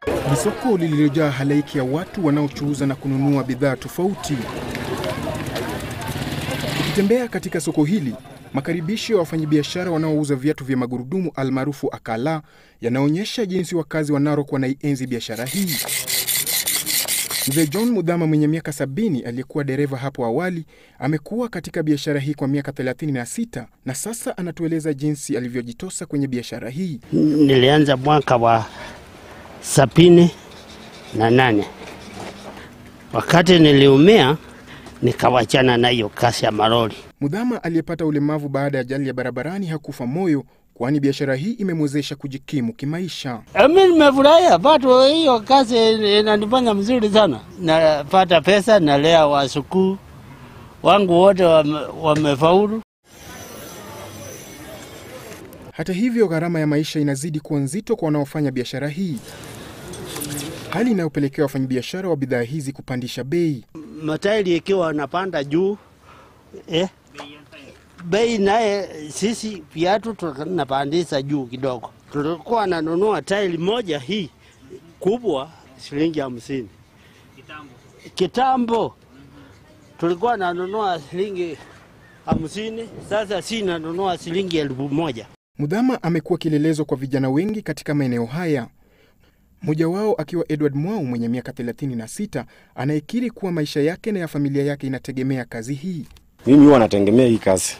Ni soko lililojaa halaiki ya watu wanaochuuza na kununua bidhaa tofauti. Ukitembea katika soko hili, makaribisho ya wafanyabiashara wanaouza viatu vya magurudumu almaarufu akala yanaonyesha jinsi wakazi wa Narok wanaienzi biashara hii. Mzee John Mudhama mwenye miaka 70 aliyekuwa dereva hapo awali amekuwa katika biashara hii kwa miaka 36 na sasa anatueleza jinsi alivyojitosa kwenye biashara hii. Nilianza mwaka wa 78. Wakati niliumia nikawachana na hiyo kazi ya maroli. Mudhama aliyepata ulemavu baada ya ajali ya barabarani hakufa moyo, kwani biashara hii imemwezesha kujikimu kimaisha. Mimi nimefurahia, bado hiyo kazi inanifanya mzuri sana. Napata pesa, nalea wasukuu wangu wote wamefaulu. Hata hivyo, gharama ya maisha inazidi kuwa nzito kwa wanaofanya biashara hii, hali inayopelekea wafanyabiashara wa bidhaa hizi kupandisha bei. Matairi ikiwa wanapanda juu, bei naye sisi viatu tunapandisha juu kidogo. Tulikuwa nanunua tairi moja hii kubwa shilingi 50. Kitambo tulikuwa nanunua shilingi 50, sasa si nanunua shilingi 1000. Mudhama amekuwa kielelezo kwa vijana wengi katika maeneo haya. Mmoja wao akiwa Edward Mwau mwenye miaka 36 anayekiri kuwa maisha yake na ya familia yake inategemea kazi hii. Mimi huwa nategemea hii kazi.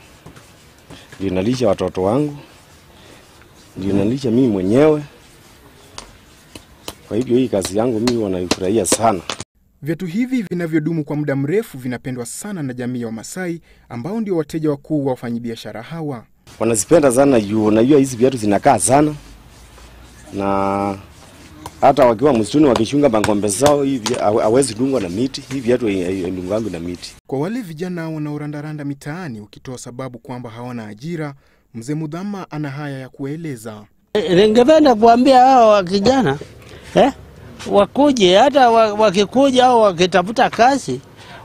Ndio nalisha watoto wangu, ndio nalisha mimi mwenyewe. Kwa hivyo hii kazi yangu mimi huwa naifurahia sana. Viatu hivi vinavyodumu kwa muda mrefu vinapendwa sana na jamii ya Wamasai ambao ndio wateja wakuu wa wafanyabiashara hawa. Wanazipenda sana juu najua hizi viatu zinakaa sana, na hata wakiwa msituni wakishunga mangombe zao hivi hawezi dungwa na miti, hivi viatu haidungwangi na miti. Kwa wale vijana wanaorandaranda mitaani ukitoa sababu kwamba hawana ajira, Mzee Mudhama ana haya ya kueleza. Ningependa kuambia hao vijana wakuje, hata wakikuja au wakitafuta kazi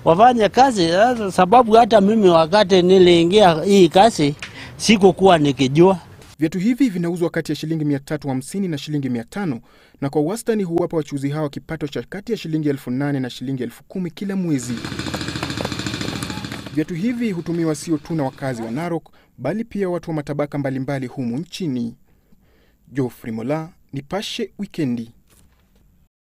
wafanye kazi, sababu hata mimi wakati niliingia hii kazi sikukuwa nikijua. Viatu hivi vinauzwa kati ya shilingi 350 na shilingi 500, na kwa wastani huwapa wachuuzi hawa kipato cha kati ya shilingi 8,000 na shilingi 10,000 kila mwezi. Viatu hivi hutumiwa sio tu na wakazi wa Narok, bali pia watu wa matabaka mbalimbali humu nchini. Geoffrey Mola, Nipashe Wikendi.